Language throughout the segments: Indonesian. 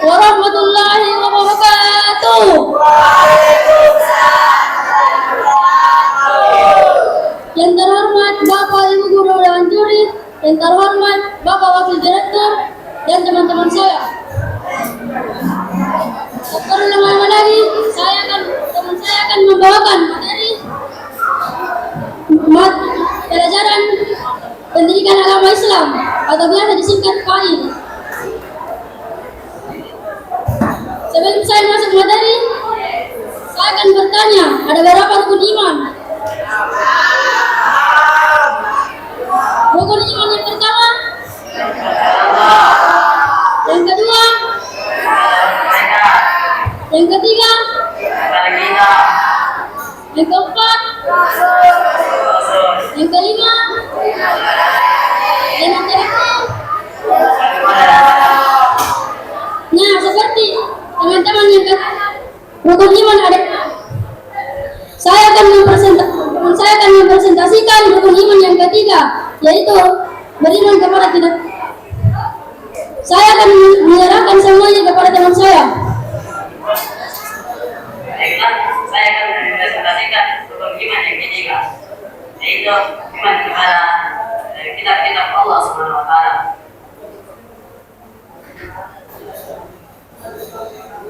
warahmatullahi wabarakatuh. Yang terhormat Bapak Ibu Guru dan Juri, yang terhormat Bapak Wakil Direktur, dan teman-teman saya. Sebelum lama lagi, teman saya akan membawakan materi pelajaran pendidikan agama Islam atau biasa disingkat PAI. Sebelum saya masuk materi, saya akan bertanya, ada berapa rukun iman? Rukun iman yang pertama, yang kedua, yang ketiga, yang keempat, yang kelima, yang terakhir. Nah, seperti teman-teman yang rukun iman ada, saya akan mempresentasikan rukun iman yang ketiga, yaitu beriman kepada tidak. Saya akan menyerahkan semuanya kepada teman saya. Baiklah, saya akan mempresentasikan rukun iman yang ketiga, yaitu iman kepada kitab-kitab Allah Subhanahu wa Ta'ala.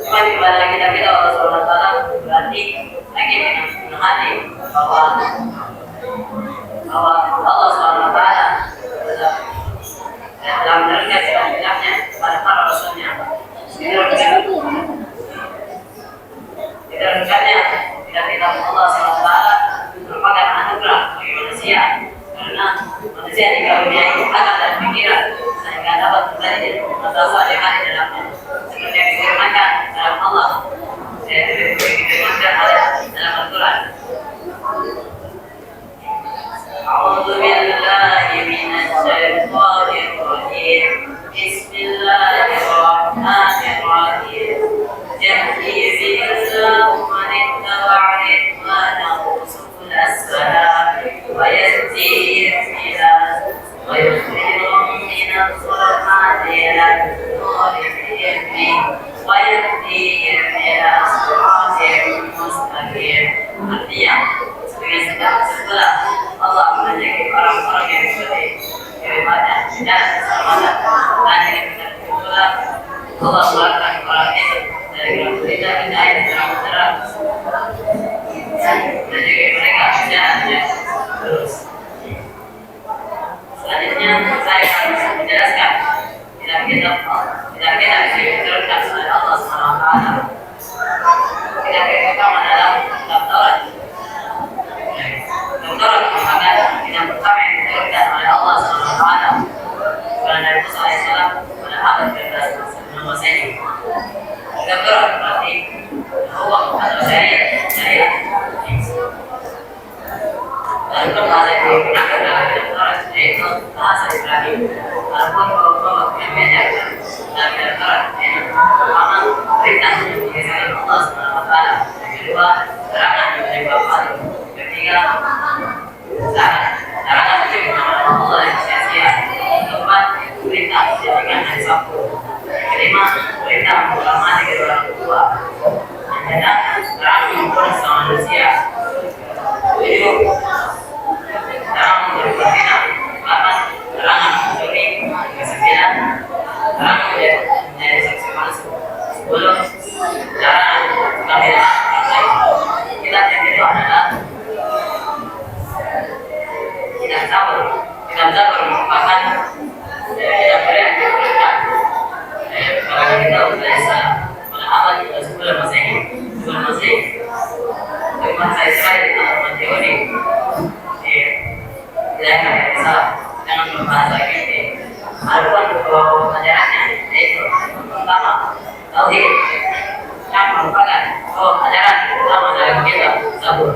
Iman kepada kitab-kitab Allah Subhanahu wa Ta'ala berarti yakin dengan hati bahwa Allah Subhanahu wa Ta'ala dalam menurunkan kitab-kitabnya pada para rasulnya. Diteruskannya kitab-kitab Allah Subhanahu wa Ta'ala merupakan anugerah bagi manusia, karena manusia dikaruniai akal dan pikiran sehingga dapat belajar atau dihari dalamnya, seperti yang difirmankan dalam Allah, difirmankan dalam Al-Quran. A'udzu billahi minasy syaithanir rajim. Bismillahirrahmanirrahim. Yahdi bi'illahu man ittaba'a ridwanahu subulas salam wa yahdihim wa yukhrijuhum minadh dhulumati ilan nuri bi'idhnihi wa yahdihim ila siratin mustaqim. Artinya, setelah Allah menjadi orang-orang yang seperti daripada dan keselamatan dan yang benar Allah mengeluarkan orang itu dari dalam berita dan ayat dalam terang dan menjaga mereka jalannya terus. Selanjutnya saya akan menjelaskan kitab-kitab yang diturunkan oleh Allah SWT. Kitab-kitab pertama adalah kitab Taurat. Taurat merupakan kitab pertama yang diturunkan oleh Allah SWT kepada Nabi Musa AS pada abad ke-11 sebelum Masehi. Kitab Taurat berarti hukum atau syariat. Lalu bahasa yang digunakan dalam kitab Taurat yaitu bahasa Ibrani. Walaupun pokok yang beda dalam kitab Taurat yaitu pertama perintah yang diberikan Allah SWT, yang kedua larangan yang diberikan, ketiga larangan menyebut nama Allah yang sia-sia, keempat perintah menjadikan hari Sabtu, kelima perintah menghormati kedua orang tua, yang keenam larangan membunuh sesama manusia, tujuh larangan memberi berzina, delapan larangan mencuri, kesembilan larangan menjadi saksi palsu, 10 larangan mengambil hak lain. Kitab yang kedua adalah kitab Zabur. Kitab Zabur merupakan kitab yang diturunkan kepada kita bangsa pada abad ke-10 Masehi. Sebelum Masehi, bangsa Israel atau umat Yahudi dilahirkan dari Salam dengan berbahasa Kipti. Adapun pokok ajarannya yaitu pertama tauhid, yang merupakan ajaran utama dari kitab Zabur.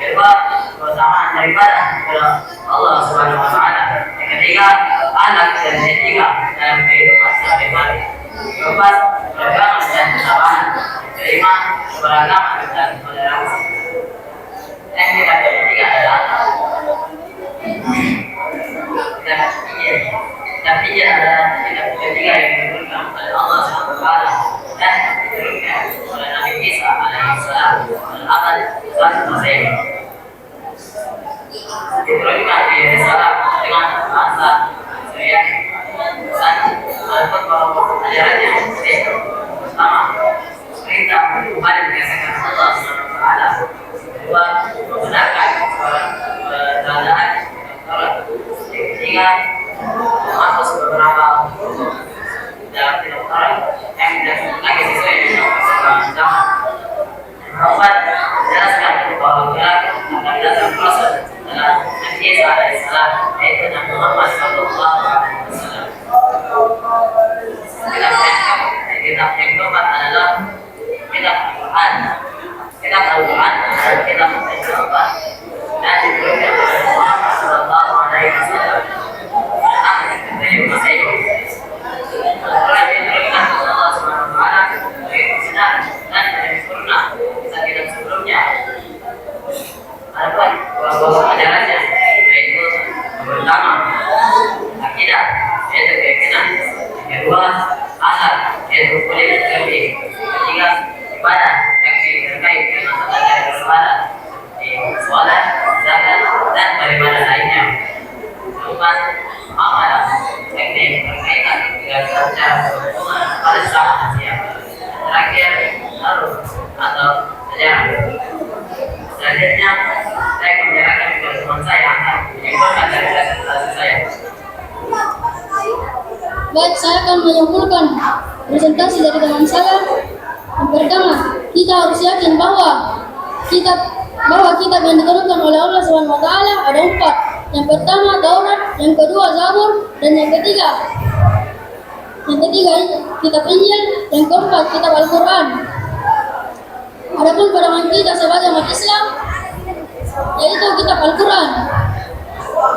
Kedua, keutamaan daripada kepada Allah Subhanahu wa Ta'ala. Yang ketiga, anak dan ketiga dalam kehidupan sehari-hari. Keempat, keberagaman dan kesabaran. Kelima, keberagaman dan toleransi. Yang ketiga adalah kitab Injil adalah kitab ketiga yang diberikan oleh Allah Subhanahu wa Ta'ala. menguasai. Diturunkan di risalah dengan bahasa Suryani dan pokok ajarannya yaitu pertama, perintah kepada berdasarkan Allah SWT. Kedua, membenarkan keberadaan Taurat. Yang ketiga, menghapus beberapa hukum dalam kitab Taurat yang tidak lagi sesuai dengan perkembangan zaman. Keempat, menjelaskan bahwa kelak akan datang Rasul dalam Nabi Isa alaihissalam, yaitu Nabi Muhammad SAW. Kitab yang keempat adalah kitab Al-Quran. Kitab Al-Quran adalah kitab yang keempat dan diturunkan oleh Muhammad SAW. Dari Masehi. Al-Quran diturunkan oleh Allah SWT sebagai kebenaran dan sempurna bisa kitab sebelumnya. Adapun pokok ajarannya yaitu yang pertama akidah, yaitu keyakinan. Yang kedua akhlak, yaitu kulit lebih. Ketiga ibadah yang terkait dengan tata beribadah di sholat, zakat dan beribadah lainnya. Keempat amalan yang berkaitan dengan cara berhubungan pada sama manusia. Terakhir harus atau sejarah. Selanjutnya saya membicarakan kepada teman saya yang berasal dari presentasi saya. Baik, saya akan menyimpulkan presentasi dari teman saya. Yang pertama, kita harus yakin bahwa kitab yang diturunkan oleh Allah SWT ada 4. Yang pertama Taurat, yang kedua Zabur, dan yang ketiga kitab Injil, yang keempat kitab Al-Quran. Adapun pedoman kita sebagai umat Islam yaitu kitab Al-Quran.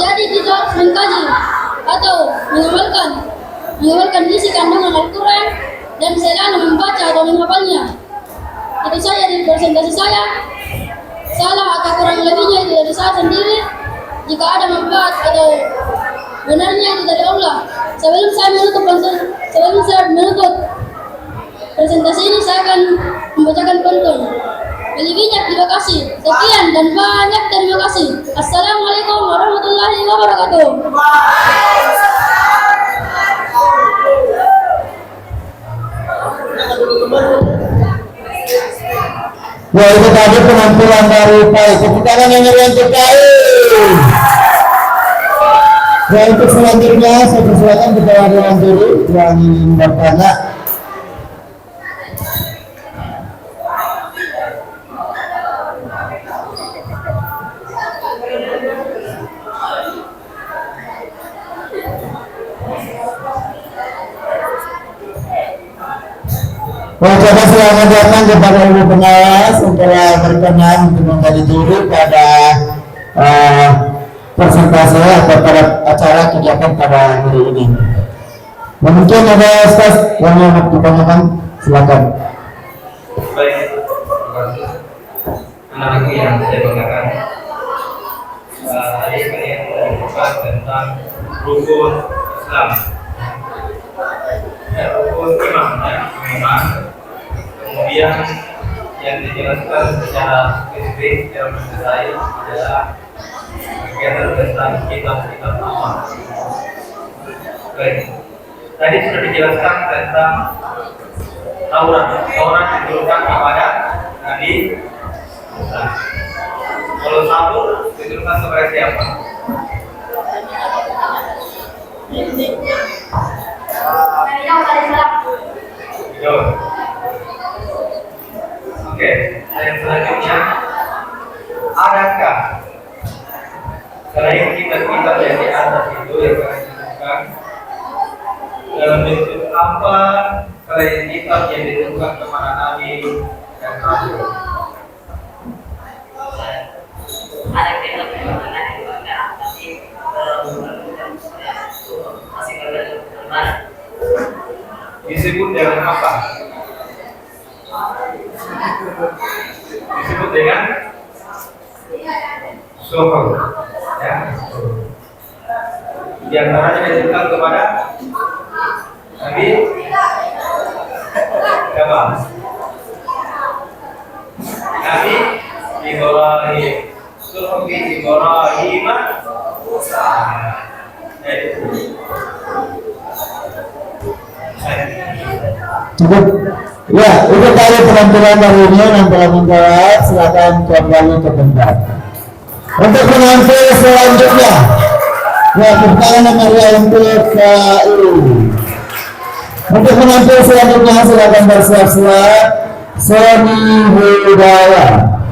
Jadi kita harus mengkaji atau mengamalkan isi kandungan Al-Quran dan selalu membaca atau menghafalnya. Itu saja di presentasi saya. Salah atau kurang lebihnya itu dari saya sendiri. Jika ada manfaat atau benarnya itu dari Allah. Sebelum saya menutup presentasi ini, saya akan membacakan pantun. Lebihnya terima kasih. Sekian dan banyak terima kasih. Assalamualaikum warahmatullahi wabarakatuh. Ya, itu tadi penampilan dari Pak. Tepuk tangan yang meriah untuk Pak. Ya, untuk selanjutnya saya persilakan kepada Dewan Juri yang bertanya. Coba selamat datang kepada Ibu Pengawas yang telah berkenan untuk menjadi juri pada presentasi atau pada acara kegiatan pada hari ini. Mungkin ada Ustaz yang mau ditanyakan, silakan. Baik, anak yang saya banggakan, tadi kalian telah membahas tentang rukun Islam. Rukun iman, iman. Kemudian yang dijelaskan secara spesifik dalam saya adalah kegiatan tentang kitab-kitab amal. Baik, tadi sudah dijelaskan tentang Taurat diturunkan kepada Nabi Musa. Kalau Zabur diturunkan kepada siapa? Oke, yang selanjutnya, adakah selain kitab-kitab yang di atas itu yang kalian sebutkan, dalam bentuk apa selain kitab yang diturunkan kepada Nabi dan Rasul? Ada kitab yang mengenai kebenaran, tapi masih berbeda. Disebut dengan apa? Disebut dengan Sohor, ya. Di antaranya disebutkan kepada Nabi siapa? Nabi Ibrahim. Cukup. Ya, itu tadi penampilan hari ini yang telah menjawab. Silakan kembali ke tempat. Untuk penampil selanjutnya, ya pertama nomor untuk KU. Untuk penampil selanjutnya silakan bersiap-siap. Sony Hidayah.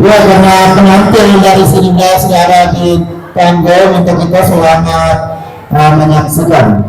Ya, karena penampil dari sini sudah ada di panggung untuk kita selamat menyaksikan.